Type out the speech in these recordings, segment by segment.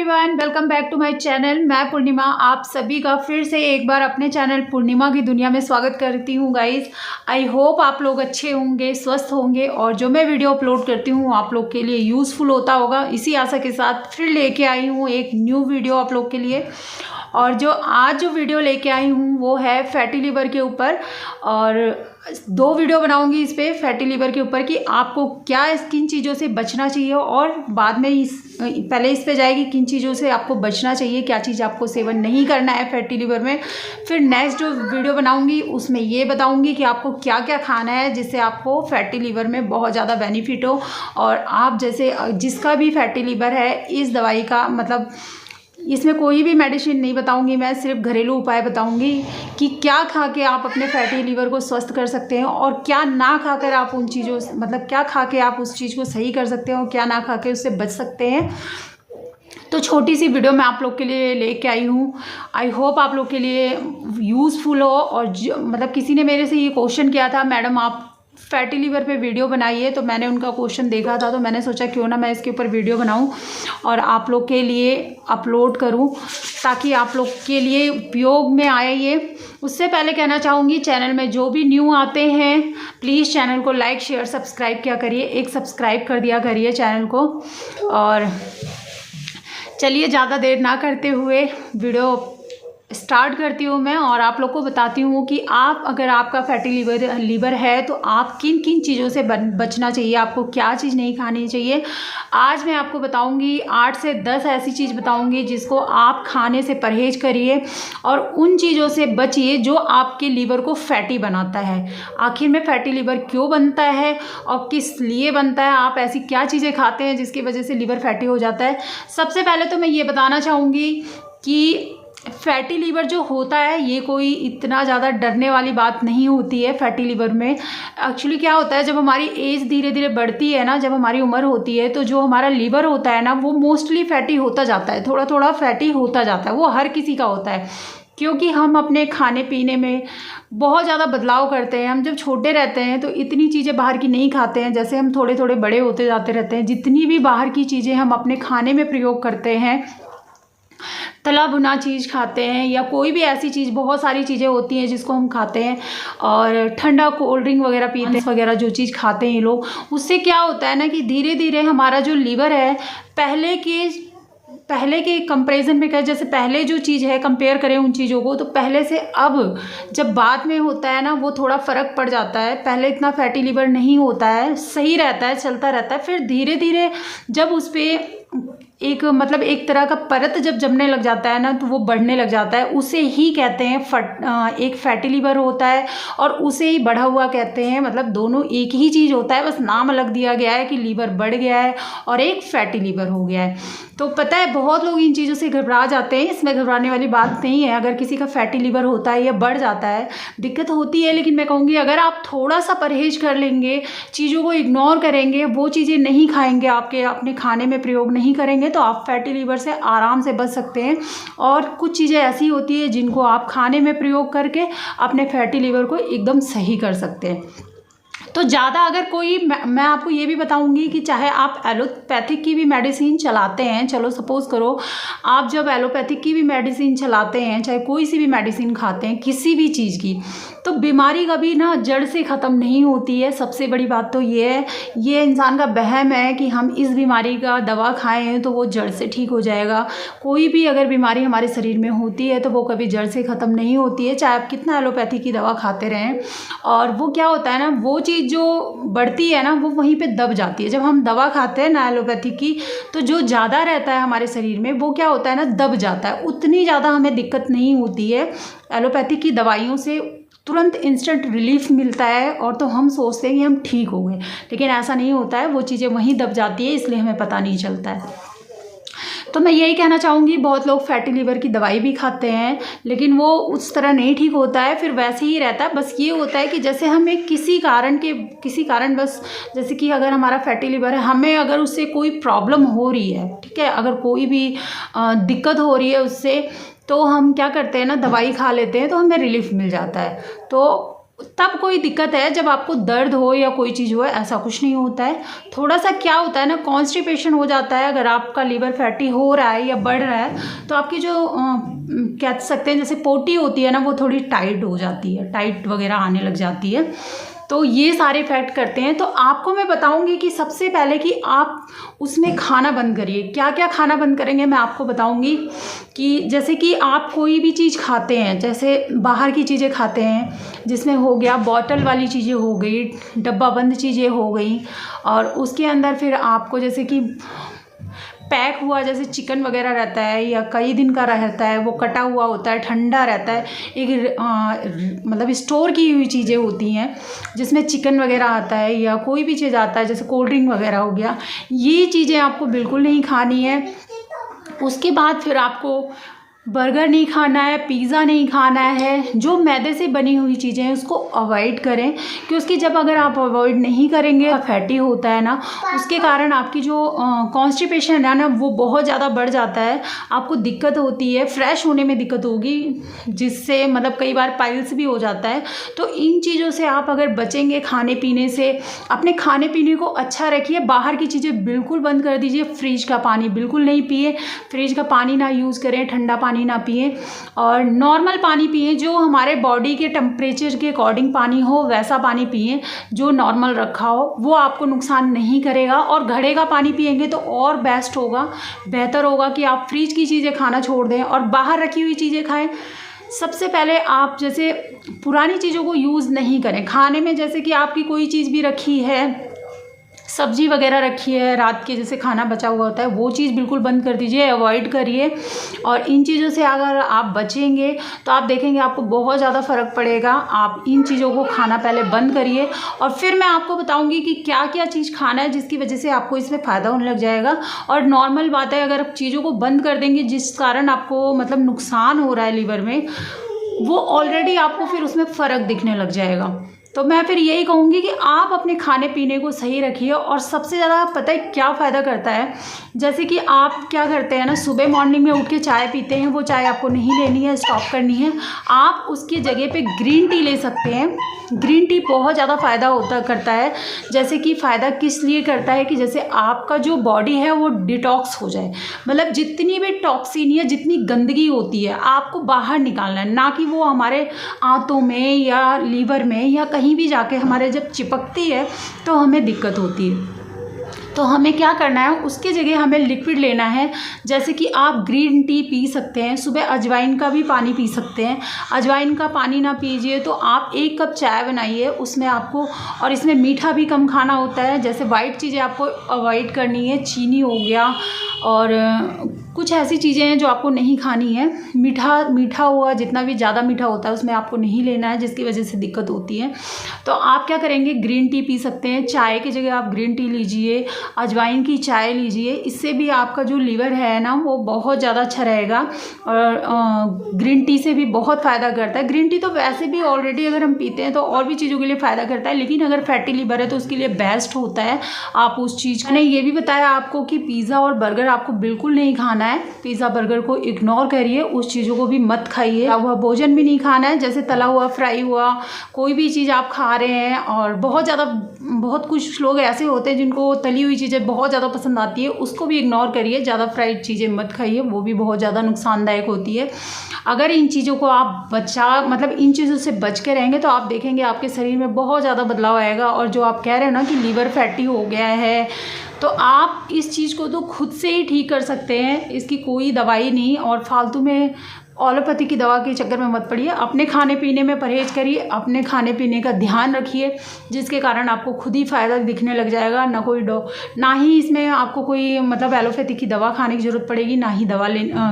Everyone, welcome back to my channel. मैं पूर्णिमा आप सभी का फिर से एक बार अपने चैनल पूर्णिमा की दुनिया में स्वागत करती हूँ। गाइस, आई होप आप लोग अच्छे होंगे, स्वस्थ होंगे और जो मैं वीडियो अपलोड करती हूँ आप लोग के लिए यूज़फुल होता होगा। इसी आशा के साथ फिर लेके आई हूँ एक न्यू वीडियो आप लोग के लिए। और जो आज जो वीडियो लेके आई हूँ वो है फैटी लिवर के ऊपर, और 2 वीडियो बनाऊंगी इस पे फैटी लिवर के ऊपर कि आपको क्या किन चीज़ों से बचना चाहिए, और बाद में पहले इस पे जाएगी किन चीज़ों से आपको बचना चाहिए, क्या चीज़ आपको सेवन नहीं करना है फैटी लिवर में। फिर नेक्स्ट जो वीडियो बनाऊंगी उसमें ये बताऊंगी कि आपको क्या क्या खाना है जिससे आपको फैटी लिवर में बहुत ज़्यादा बेनिफिट हो। और आप जैसे जिसका भी फैटी लिवर है, इस दवाई का मतलब इसमें कोई भी मेडिसिन नहीं बताऊंगी, मैं सिर्फ घरेलू उपाय बताऊंगी कि क्या खा के आप अपने फैटी लिवर को स्वस्थ कर सकते हैं और क्या ना खाकर आप उन चीज़ों मतलब क्या खा के आप उस चीज़ को सही कर सकते हैं और क्या ना खा के उससे बच सकते हैं। तो छोटी सी वीडियो मैं आप लोग के लिए लेके आई हूँ। आई होप आप लोग के लिए यूज़फुल हो। और मतलब किसी ने मेरे से ये क्वेश्चन किया था, मैडम आप फैटी लिवर पे वीडियो बनाइए, तो मैंने उनका क्वेश्चन देखा था तो मैंने सोचा क्यों ना मैं इसके ऊपर वीडियो बनाऊं और आप लोग के लिए अपलोड करूं ताकि आप लोग के लिए उपयोग में आए ये। उससे पहले कहना चाहूँगी, चैनल में जो भी न्यू आते हैं प्लीज़ चैनल को लाइक शेयर सब्सक्राइब किया करिए, एक सब्सक्राइब कर दिया करिए चैनल को। और चलिए ज़्यादा देर ना करते हुए वीडियो स्टार्ट करती हूँ मैं, और आप लोग को बताती हूँ कि आप अगर आपका फैटी लीवर है तो आप किन किन चीज़ों से बचना चाहिए, आपको क्या चीज़ नहीं खानी चाहिए। आज मैं आपको बताऊँगी 8 से 10 ऐसी चीज़ बताऊँगी जिसको आप खाने से परहेज करिए और उन चीज़ों से बचिए जो आपके लीवर को फैटी बनाता है। आखिर में फैटी लीवर क्यों बनता है और किस लिए बनता है, आप ऐसी क्या चीज़ें खाते हैं जिसकी वजह से लीवर फैटी हो जाता है। सबसे पहले तो मैं ये बताना चाहूँगी कि फैटी लीवर जो होता है ये कोई इतना ज़्यादा डरने वाली बात नहीं होती है। फैटी लीवर में एक्चुअली क्या होता है, जब हमारी एज धीरे धीरे बढ़ती है ना, जब हमारी उम्र होती है तो जो हमारा लीवर होता है ना वो मोस्टली फैटी होता जाता है, थोड़ा थोड़ा फैटी होता जाता है। वो हर किसी का होता है क्योंकि हम अपने खाने पीने में बहुत ज़्यादा बदलाव करते हैं। हम जब छोटे रहते हैं तो इतनी चीज़ें बाहर की नहीं खाते हैं, जैसे हम थोड़े थोड़े बड़े होते जाते रहते हैं जितनी भी बाहर की चीज़ें हम अपने खाने में प्रयोग करते हैं, तला भुना चीज़ खाते हैं या कोई भी ऐसी चीज़, बहुत सारी चीज़ें होती हैं जिसको हम खाते हैं, और ठंडा कोल्ड ड्रिंक वगैरह पीते हैं वगैरह जो चीज़ खाते हैं ये लोग, उससे क्या होता है ना कि धीरे धीरे हमारा जो लीवर है पहले के कंपैरिजन में, क्या जैसे पहले जो चीज़ है कंपेयर करें उन चीज़ों को तो पहले से अब जब बाद में होता है ना वो थोड़ा फ़र्क पड़ जाता है। पहले इतना फैटी लिवर नहीं होता है, सही रहता है, चलता रहता है। फिर धीरे धीरे जब उस पर एक तरह का परत जब जमने लग जाता है ना तो वो बढ़ने लग जाता है, उसे ही कहते हैं एक फैटी लिवर होता है और उसे ही बढ़ा हुआ कहते हैं। मतलब दोनों एक ही चीज़ होता है, बस नाम अलग दिया गया है कि लीवर बढ़ गया है और एक फैटी लिवर हो गया है। तो पता है बहुत लोग इन चीज़ों से घबरा जाते हैं, इसमें घबराने वाली बात नहीं है। अगर किसी का फैटी लिवर होता है या बढ़ जाता है दिक्कत होती है, लेकिन मैं कहूँगी अगर आप थोड़ा सा परहेज कर लेंगे, चीज़ों को इग्नोर करेंगे, वो चीज़ें नहीं खाएंगे, आपके अपने खाने में प्रयोग नहीं करेंगे तो आप फैटी लिवर से आराम से बच सकते हैं। और कुछ चीज़ें ऐसी होती है जिनको आप खाने में प्रयोग करके अपने फैटी लिवर को एकदम सही कर सकते हैं। तो ज़्यादा अगर कोई मैं आपको ये भी बताऊंगी कि चाहे आप एलोपैथिक की भी मेडिसिन चलाते हैं, चलो सपोज़ करो आप जब एलोपैथिक की भी मेडिसिन चलाते हैं, चाहे कोई सी भी मेडिसिन खाते हैं किसी भी चीज़ की, तो बीमारी कभी ना जड़ से ख़त्म नहीं होती है। सबसे बड़ी बात तो ये है, ये इंसान का वहम है कि हम इस बीमारी का दवा खाएं तो वो जड़ से ठीक हो जाएगा। कोई भी अगर बीमारी हमारे शरीर में होती है तो वो कभी जड़ से ख़त्म नहीं होती है, चाहे आप कितना एलोपैथी की दवा खाते रहें। और वो क्या होता है ना, वो चीज़ जो बढ़ती है ना वो वहीं पे दब जाती है। जब हम दवा खाते हैं ना एलोपैथी की, तो जो ज़्यादा रहता है हमारे शरीर में वो क्या होता है ना दब जाता है, उतनी ज़्यादा हमें दिक्कत नहीं होती है। एलोपैथी की दवाइयों से तुरंत इंस्टेंट रिलीफ मिलता है और तो हम सोचते हैं कि हम ठीक हो गए, लेकिन ऐसा नहीं होता है, वो चीज़ें वहीं दब जाती है, इसलिए हमें पता नहीं चलता है। तो मैं यही कहना चाहूँगी, बहुत लोग फैटी लिवर की दवाई भी खाते हैं लेकिन वो उस तरह नहीं ठीक होता है, फिर वैसे ही रहता है। बस ये होता है कि जैसे हमें किसी कारण बस, जैसे कि अगर हमारा फैटी लिवर है, हमें अगर उससे कोई प्रॉब्लम हो रही है, ठीक है, अगर कोई भी दिक्कत हो रही है उससे, तो हम क्या करते हैं ना दवाई खा लेते हैं तो हमें रिलीफ मिल जाता है। तो तब कोई दिक्कत है जब आपको दर्द हो या कोई चीज़ हो, ऐसा कुछ नहीं होता है। थोड़ा सा क्या होता है ना, कॉन्स्टिपेशन हो जाता है। अगर आपका लीवर फैटी हो रहा है या बढ़ रहा है तो आपकी जो कह सकते हैं जैसे पोटी होती है ना, वो थोड़ी टाइट हो जाती है, टाइट वगैरह आने लग जाती है। तो ये सारे इफेक्ट करते हैं। तो आपको मैं बताऊंगी कि सबसे पहले कि आप उसमें खाना बंद करिए। क्या क्या खाना बंद करेंगे मैं आपको बताऊंगी। कि जैसे कि आप कोई भी चीज़ खाते हैं, जैसे बाहर की चीज़ें खाते हैं जिसमें हो गया बॉटल वाली चीज़ें हो गई, डब्बा बंद चीज़ें हो गई, और उसके अंदर फिर आपको जैसे कि पैक हुआ जैसे चिकन वगैरह रहता है या कई दिन का रहता है, वो कटा हुआ होता है, ठंडा रहता है, एक मतलब स्टोर की हुई चीज़ें होती हैं जिसमें चिकन वगैरह आता है या कोई भी चीज़ आता है, जैसे कोल्ड ड्रिंक वगैरह हो गया। ये चीज़ें आपको बिल्कुल नहीं खानी है। उसके बाद फिर आपको बर्गर नहीं खाना है, पिज़्ज़ा नहीं खाना है। जो मैदे से बनी हुई चीज़ें हैं उसको अवॉइड करें, कि उसकी जब अगर आप अवॉइड नहीं करेंगे, फैटी होता है ना, उसके कारण आपकी जो कॉन्स्टिपेशन है ना वो बहुत ज़्यादा बढ़ जाता है, आपको दिक्कत होती है, फ्रेश होने में दिक्कत होगी, जिससे मतलब कई बार पाइल्स भी हो जाता है। तो इन चीज़ों से आप अगर बचेंगे, खाने पीने से अपने खाने पीने को अच्छा रखिए। बाहर की चीज़ें बिल्कुल बंद कर दीजिए। फ्रिज का पानी बिल्कुल नहीं पिए, फ्रिज का पानी ना यूज़ करें, ठंडा पानी ना पिए और नॉर्मल पानी पिए, जो हमारे बॉडी के टेम्परेचर के अकॉर्डिंग पानी हो वैसा पानी पिए, जो नॉर्मल रखा हो, वो आपको नुकसान नहीं करेगा। और घड़े का पानी पिएंगे तो और बेस्ट होगा, बेहतर होगा कि आप फ्रिज की चीज़ें खाना छोड़ दें और बाहर रखी हुई चीज़ें खाएं। सबसे पहले आप जैसे पुरानी चीज़ों को यूज़ नहीं करें खाने में। जैसे कि आपकी कोई चीज़ भी रखी है, सब्जी वगैरह रखी है, रात के जैसे खाना बचा हुआ होता है, वो चीज़ बिल्कुल बंद कर दीजिए, अवॉइड करिए। और इन चीज़ों से अगर आप बचेंगे तो आप देखेंगे आपको बहुत ज़्यादा फ़र्क पड़ेगा। आप इन चीज़ों को खाना पहले बंद करिए और फिर मैं आपको बताऊंगी कि क्या क्या चीज़ खाना है जिसकी वजह से आपको इसमें फ़ायदा होने लग जाएगा। और नॉर्मल बात है, अगर आप चीज़ों को बंद कर देंगे जिस कारण आपको मतलब नुकसान हो रहा है लीवर में, वो ऑलरेडी आपको फिर उसमें फ़र्क दिखने लग जाएगा। तो मैं फिर यही कहूँगी कि आप अपने खाने पीने को सही रखिए। और सबसे ज़्यादा पता है क्या फ़ायदा करता है, जैसे कि आप क्या करते हैं ना, सुबह मॉर्निंग में उठ के चाय पीते हैं, वो चाय आपको नहीं लेनी है, स्टॉप करनी है। आप उसकी जगह पे ग्रीन टी ले सकते हैं। ग्रीन टी बहुत ज़्यादा फ़ायदा करता है। जैसे कि फ़ायदा किस लिए करता है कि जैसे आपका जो बॉडी है वो डिटॉक्स हो जाए, मतलब जितनी भी टॉक्सिन या जितनी गंदगी होती है आपको बाहर निकालना है, ना कि वो हमारे आंतों में या लीवर में या कहीं भी जाके हमारे जब चिपकती है तो हमें दिक्कत होती है। तो हमें क्या करना है, उसकी जगह हमें लिक्विड लेना है। जैसे कि आप ग्रीन टी पी सकते हैं, सुबह अजवाइन का भी पानी पी सकते हैं। अजवाइन का पानी ना पीजिए तो आप 1 कप चाय बनाइए, उसमें आपको, और इसमें मीठा भी कम खाना होता है। जैसे वाइट चीज़ें आपको अवॉइड करनी है, चीनी हो गया और कुछ ऐसी चीज़ें हैं जो आपको नहीं खानी है। मीठा हुआ, जितना भी ज़्यादा मीठा होता है उसमें आपको नहीं लेना है, जिसकी वजह से दिक्कत होती है। तो आप क्या करेंगे, ग्रीन टी पी सकते हैं। चाय की जगह आप ग्रीन टी लीजिए, अजवाइन की चाय लीजिए। इससे भी आपका जो लीवर है ना वो बहुत ज़्यादा अच्छा रहेगा। और ग्रीन टी से भी बहुत फ़ायदा करता है। ग्रीन टी तो वैसे भी ऑलरेडी अगर हम पीते हैं तो और भी चीज़ों के लिए फ़ायदा करता है, लेकिन अगर फैटी लीवर है तो उसके लिए बेस्ट होता है। आप उस चीज़, मैंने ये भी बताया आपको कि पिज़्ज़ा और बर्गर आपको बिल्कुल नहीं खाना है। पिज़्ज़ा बर्गर को इग्नोर करिए, उस चीज़ों को भी मत खाइए। तला हुआ भोजन भी नहीं खाना है, जैसे तला हुआ, फ्राई हुआ, कोई भी चीज़ आप खा रहे हैं। और बहुत कुछ लोग ऐसे होते हैं जिनको तली हुई चीज़ें बहुत ज़्यादा पसंद आती है, उसको भी इग्नोर करिए। ज़्यादा फ्राइड चीज़ें मत खाइए, वो भी बहुत ज़्यादा नुकसानदायक होती है। अगर इन चीज़ों को आप इन चीज़ों से बच के रहेंगे तो आप देखेंगे आपके शरीर में बहुत ज़्यादा बदलाव आएगा। और जो आप कह रहे हो ना कि लीवर फैटी हो गया है, तो आप इस चीज़ को तो खुद से ही ठीक कर सकते हैं, इसकी कोई दवाई नहीं। और फालतू में एलोपैथी की दवा के चक्कर में मत पड़िए। अपने खाने पीने में परहेज़ करिए, अपने खाने पीने का ध्यान रखिए, जिसके कारण आपको खुद ही फ़ायदा दिखने लग जाएगा। ना ही इसमें आपको कोई मतलब एलोपैथी की दवा खाने की ज़रूरत पड़ेगी, ना ही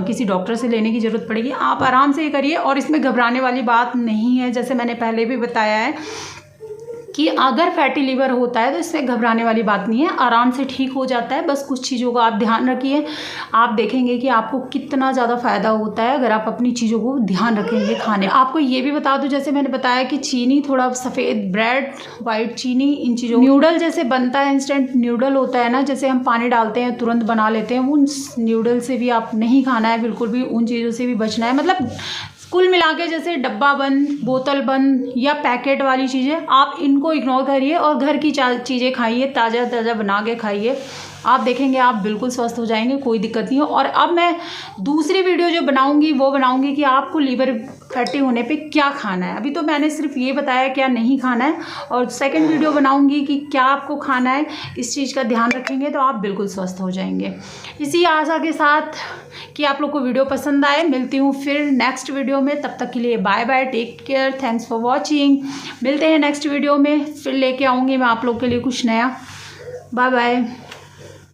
किसी डॉक्टर से लेने की ज़रूरत पड़ेगी। आप आराम से करिए और इसमें घबराने वाली बात नहीं है। जैसे मैंने पहले भी बताया है कि अगर फैटी लीवर होता है तो इसमें घबराने वाली बात नहीं है, आराम से ठीक हो जाता है। बस कुछ चीज़ों का आप ध्यान रखिए, आप देखेंगे कि आपको कितना ज़्यादा फ़ायदा होता है अगर आप अपनी चीज़ों को ध्यान रखेंगे खाने। आपको ये भी बता दूं, जैसे मैंने बताया कि चीनी, थोड़ा सफ़ेद ब्रेड, वाइट चीनी, इन चीज़ों, न्यूडल जैसे बनता है, इंस्टेंट न्यूडल होता है ना, जैसे हम पानी डालते हैं तुरंत बना लेते हैं, उन न्यूडल से भी आप नहीं खाना है बिल्कुल भी, उन चीज़ों से भी बचना है। मतलब कुल मिला के जैसे डब्बा बंद, बोतल बंद या पैकेट वाली चीज़ें आप इनको इग्नोर करिए और घर की चीज़ें खाइए, ताज़ा ताज़ा बना के खाइए। आप देखेंगे आप बिल्कुल स्वस्थ हो जाएंगे, कोई दिक्कत नहीं है। और अब मैं दूसरी वीडियो जो बनाऊंगी वो बनाऊंगी कि आपको लीवर फैटी होने पे क्या खाना है। अभी तो मैंने सिर्फ ये बताया क्या नहीं खाना है, और सेकंड वीडियो बनाऊंगी कि क्या आपको खाना है। इस चीज़ का ध्यान रखेंगे तो आप बिल्कुल स्वस्थ हो जाएंगे। इसी आशा के साथ कि आप लोग को वीडियो पसंद आए, मिलती हूँ फिर नेक्स्ट वीडियो में। तब तक के लिए bye bye, take care, thanks for watching. मिलते हैं नेक्स्ट वीडियो में, फिर लेके आऊँगी मैं आप लोग के लिए कुछ नया। Bye bye.